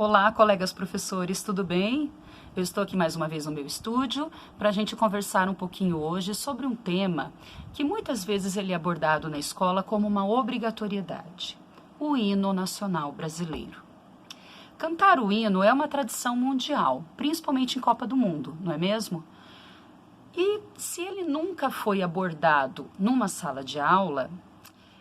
Olá, colegas professores, tudo bem? Eu estou aqui mais uma vez no meu estúdio para a gente conversar um pouquinho hoje sobre um tema que muitas vezes ele é abordado na escola como uma obrigatoriedade: o hino nacional brasileiro. Cantar o hino é uma tradição mundial, principalmente em Copa do Mundo, não é mesmo? E se ele nunca foi abordado numa sala de aula,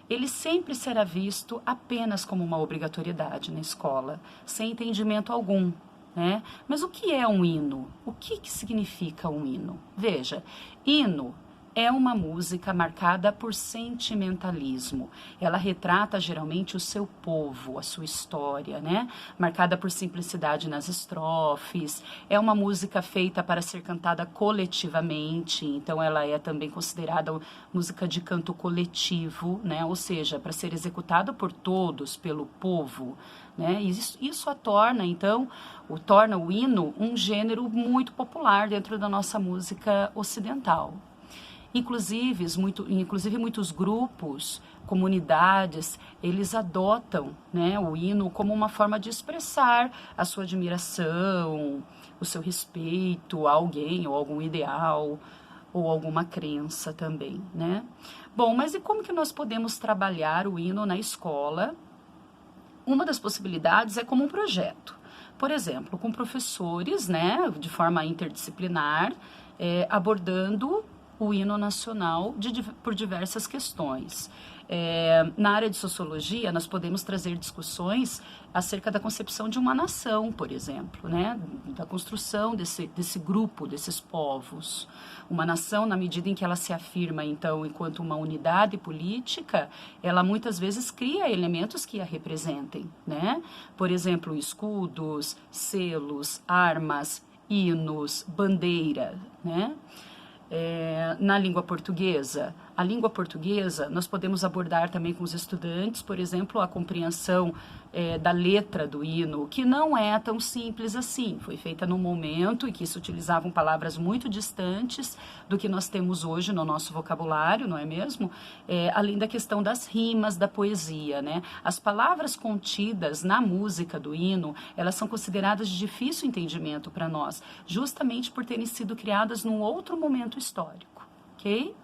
ele sempre será visto apenas como uma obrigatoriedade na escola, sem entendimento algum, né? Mas o que é um hino? O que significa um hino? Veja, hino é uma música marcada por sentimentalismo. Ela retrata geralmente o seu povo, a sua história, né? Marcada por simplicidade nas estrofes. É uma música feita para ser cantada coletivamente, então ela é também considerada música de canto coletivo, né? Ou seja, para ser executada por todos, pelo povo, né? Isso a torna, então, torna o hino um gênero muito popular dentro da nossa música ocidental. Inclusive muitos grupos, comunidades, eles adotam, né, o hino como uma forma de expressar a sua admiração, o seu respeito a alguém ou algum ideal ou alguma crença também, né? Bom, mas e como que nós podemos trabalhar o hino na escola? Uma das possibilidades é como um projeto. Por exemplo, com professores, né, de forma interdisciplinar, abordando o hino nacional por diversas questões. Na área de sociologia, nós podemos trazer discussões acerca da concepção de uma nação, por exemplo, né? Da construção desse grupo, desses povos. Uma nação, na medida em que ela se afirma, então, enquanto uma unidade política, ela muitas vezes cria elementos que a representem, né? Por exemplo, escudos, selos, armas, hinos, bandeira, né? Na língua portuguesa. A língua portuguesa, nós podemos abordar também com os estudantes, por exemplo, a compreensão da letra do hino, que não é tão simples assim. Foi feita num momento em que se utilizavam palavras muito distantes do que nós temos hoje no nosso vocabulário, não é mesmo? Além da questão das rimas, da poesia, né? As palavras contidas na música do hino, elas são consideradas de difícil entendimento para nós, justamente por terem sido criadas num outro momento histórico, ok?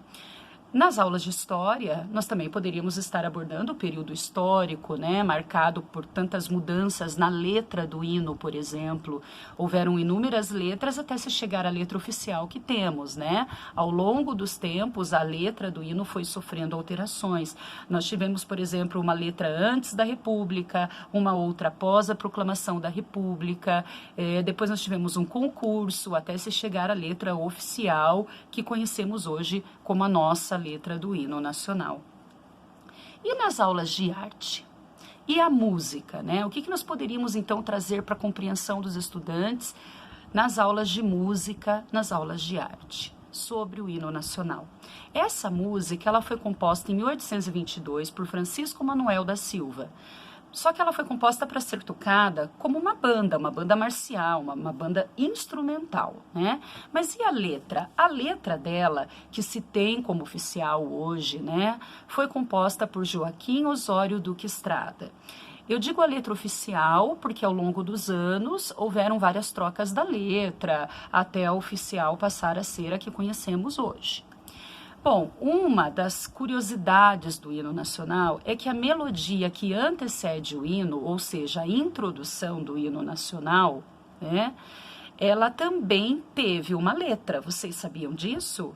Nas aulas de história, nós também poderíamos estar abordando o período histórico, né, marcado por tantas mudanças na letra do hino, por exemplo. Houveram inúmeras letras até se chegar à letra oficial que temos, né? Ao longo dos tempos, a letra do hino foi sofrendo alterações. Nós tivemos, por exemplo, uma letra antes da República, uma outra após a proclamação da República. Depois nós tivemos um concurso até se chegar à letra oficial que conhecemos hoje como a nossa letra do hino nacional. E nas aulas de arte? E a música, né? O que nós poderíamos então trazer para a compreensão dos estudantes nas aulas de música, nas aulas de arte, sobre o hino nacional? Essa música, ela foi composta em 1822 por Francisco Manuel da Silva. Só que ela foi composta para ser tocada como uma banda marcial, uma banda instrumental, né? Mas e a letra? A letra dela, que se tem como oficial hoje, né, foi composta por Joaquim Osório Duque Estrada. Eu digo a letra oficial porque ao longo dos anos houveram várias trocas da letra, até a oficial passar a ser a que conhecemos hoje. Bom, uma das curiosidades do hino nacional é que a melodia que antecede o hino, ou seja, a introdução do hino nacional, né, ela também teve uma letra. Vocês sabiam disso?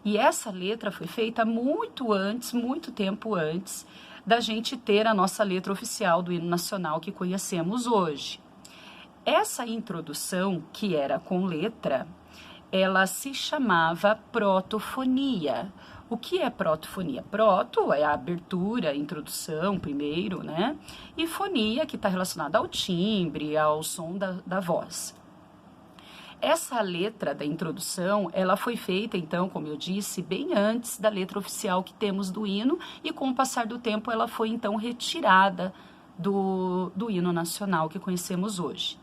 E essa letra foi feita muito antes, muito tempo antes, da gente ter a nossa letra oficial do hino nacional que conhecemos hoje. Essa introdução, que era com letra, ela se chamava protofonia. O que é protofonia? Proto é a abertura, a introdução primeiro, né? E fonia, que está relacionada ao timbre, ao som da voz. Essa letra da introdução, ela foi feita, então, como eu disse, bem antes da letra oficial que temos do hino, e com o passar do tempo ela foi, então, retirada do hino nacional que conhecemos hoje.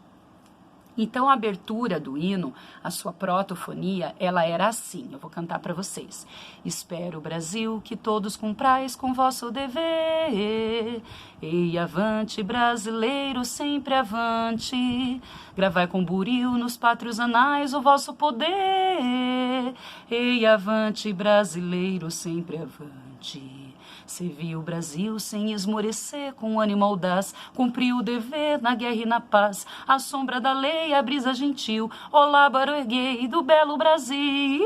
Então, a abertura do hino, a sua protofonia, ela era assim. Eu vou cantar para vocês. Espero, Brasil, que todos cumprais com vosso dever. Ei, avante, brasileiro, sempre avante. Gravai com buril nos pátrios anais o vosso poder. Ei, avante, brasileiro, sempre avante. Serviu o Brasil sem esmorecer, com ânimo audaz, cumpriu o dever na guerra e na paz, à sombra da lei, a brisa gentil, olá, barueguei do belo Brasil,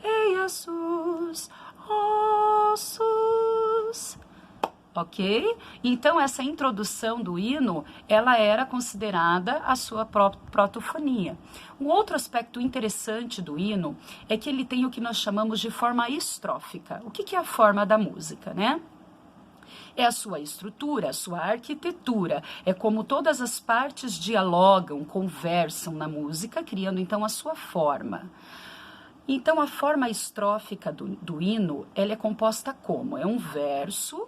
ei, Jesus, ossos. Ok? Então, essa introdução do hino, ela era considerada a sua protofonia. Um outro aspecto interessante do hino é que ele tem o que nós chamamos de forma estrófica. O que é a forma da música, né? É a sua estrutura, a sua arquitetura, é como todas as partes dialogam, conversam na música, criando então a sua forma. Então, a forma estrófica do hino, ela é composta como? É um verso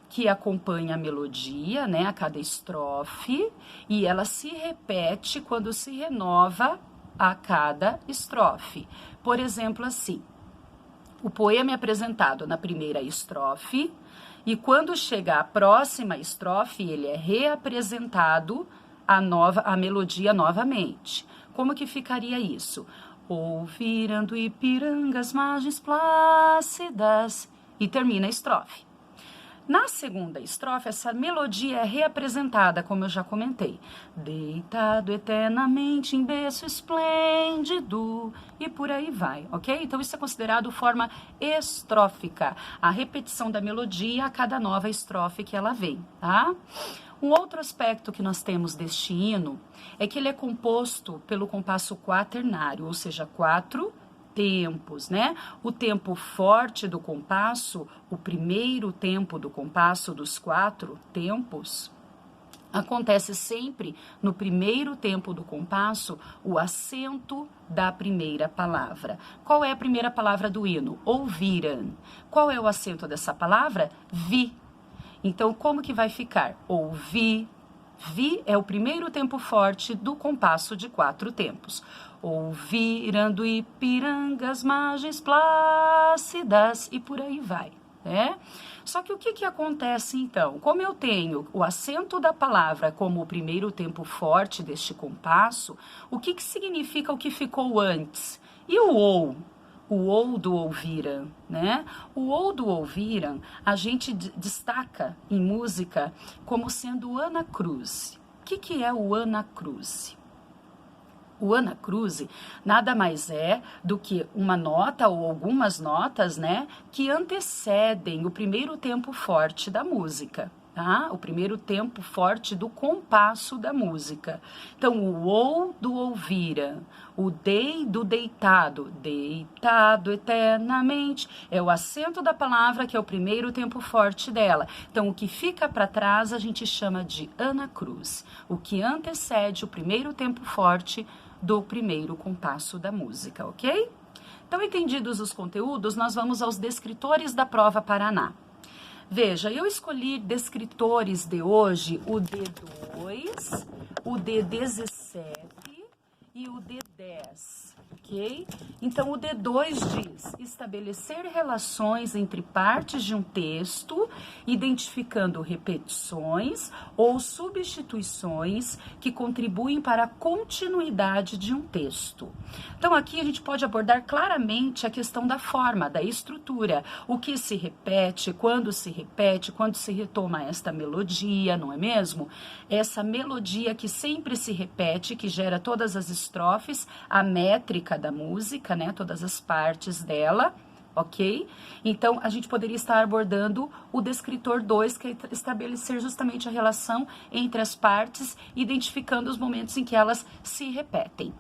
que acompanha a melodia, né, a cada estrofe, e ela se repete quando se renova a cada estrofe. Por exemplo, assim, o poema é apresentado na primeira estrofe, e quando chega a próxima estrofe, ele é reapresentado a melodia novamente. Como que ficaria isso? Ouviram do Ipiranga as margens plácidas, e termina a estrofe. Na segunda estrofe, essa melodia é reapresentada, como eu já comentei. Deitado eternamente em berço esplêndido, e por aí vai, ok? Então, isso é considerado forma estrófica, a repetição da melodia a cada nova estrofe que ela vem, tá? Um outro aspecto que nós temos deste hino é que ele é composto pelo compasso quaternário, ou seja, 4 tempos, né? O tempo forte do compasso, o primeiro tempo do compasso dos 4 tempos, acontece sempre no primeiro tempo do compasso o acento da primeira palavra. Qual é a primeira palavra do hino? Ouviram. Qual é o acento dessa palavra? Vi. Então, como que vai ficar? Ouvi. Vi é o primeiro tempo forte do compasso de 4 tempos. Ouviram do Ipiranga as margens plácidas, e por aí vai, né? Só que o que acontece então? Como eu tenho o acento da palavra como o primeiro tempo forte deste compasso, o que significa o que ficou antes? E o ou? O ou do ouviram, né? O ou do ouviram, a gente destaca em música como sendo o anacruze. O que é o anacruze? O anacruze nada mais é do que uma nota ou algumas notas, né, que antecedem o primeiro tempo forte da música. Tá? O primeiro tempo forte do compasso da música. Então, o ou do ouvira, o dei do deitado, deitado eternamente, é o acento da palavra que é o primeiro tempo forte dela. Então, o que fica para trás a gente chama de anacruz, o que antecede o primeiro tempo forte do primeiro compasso da música, ok? Então, entendidos os conteúdos, nós vamos aos descritores da prova Paraná. Veja, eu escolhi descritores de hoje o D2, o D17 e o D10, ok? Então, o D2 diz estabelecer relações entre partes de um texto, identificando repetições ou substituições que contribuem para a continuidade de um texto. Então, aqui a gente pode abordar claramente a questão da forma, da estrutura, o que se repete, quando se retoma esta melodia, não é mesmo? Essa melodia que sempre se repete, que gera todas as estrofes, a métrica da música, né? Todas as partes dela, ok? Então, a gente poderia estar abordando o descritor 2, que é estabelecer justamente a relação entre as partes, identificando os momentos em que elas se repetem.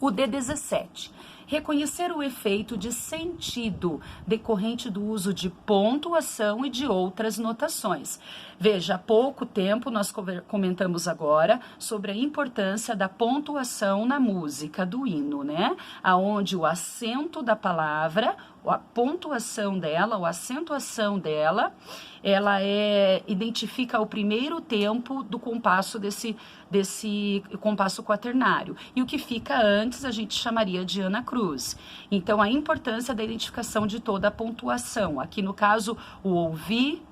O D17, reconhecer o efeito de sentido decorrente do uso de pontuação e de outras notações. Veja, há pouco tempo nós comentamos agora sobre a importância da pontuação na música do hino, né? Aonde o acento da palavra a pontuação dela, ou a acentuação dela, ela identifica o primeiro tempo do compasso desse compasso quaternário. E o que fica antes a gente chamaria de anacruz. Então, a importância da identificação de toda a pontuação. Aqui, no caso, o ouvi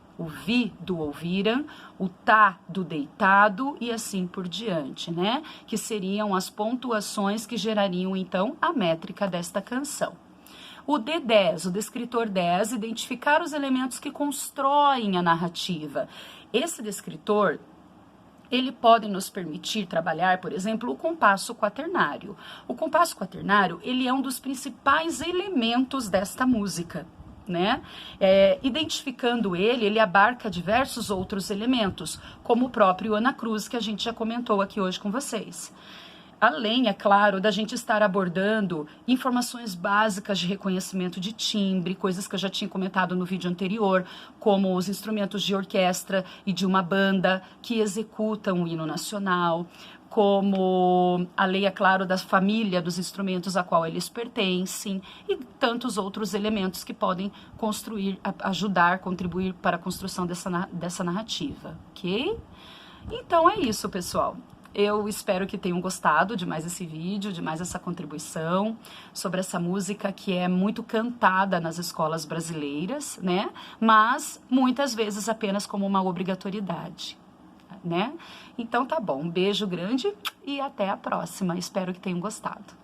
do ouviram, o tá do deitado e assim por diante, né? Que seriam as pontuações que gerariam, então, a métrica desta canção. O D10, o descritor 10, identificar os elementos que constroem a narrativa. Esse descritor, ele pode nos permitir trabalhar, por exemplo, o compasso quaternário. O compasso quaternário, ele é um dos principais elementos desta música, né? Identificando ele abarca diversos outros elementos, como o próprio anacruz, que a gente já comentou aqui hoje com vocês. Além, é claro, da gente estar abordando informações básicas de reconhecimento de timbre, coisas que eu já tinha comentado no vídeo anterior, como os instrumentos de orquestra e de uma banda que executam o hino nacional, como a lei, é claro, da família dos instrumentos a qual eles pertencem e tantos outros elementos que podem construir, ajudar, contribuir para a construção dessa narrativa, ok? Então é isso, pessoal. Eu espero que tenham gostado de mais esse vídeo, de mais essa contribuição sobre essa música que é muito cantada nas escolas brasileiras, né? Mas muitas vezes apenas como uma obrigatoriedade, né? Então tá bom, um beijo grande e até a próxima. Espero que tenham gostado.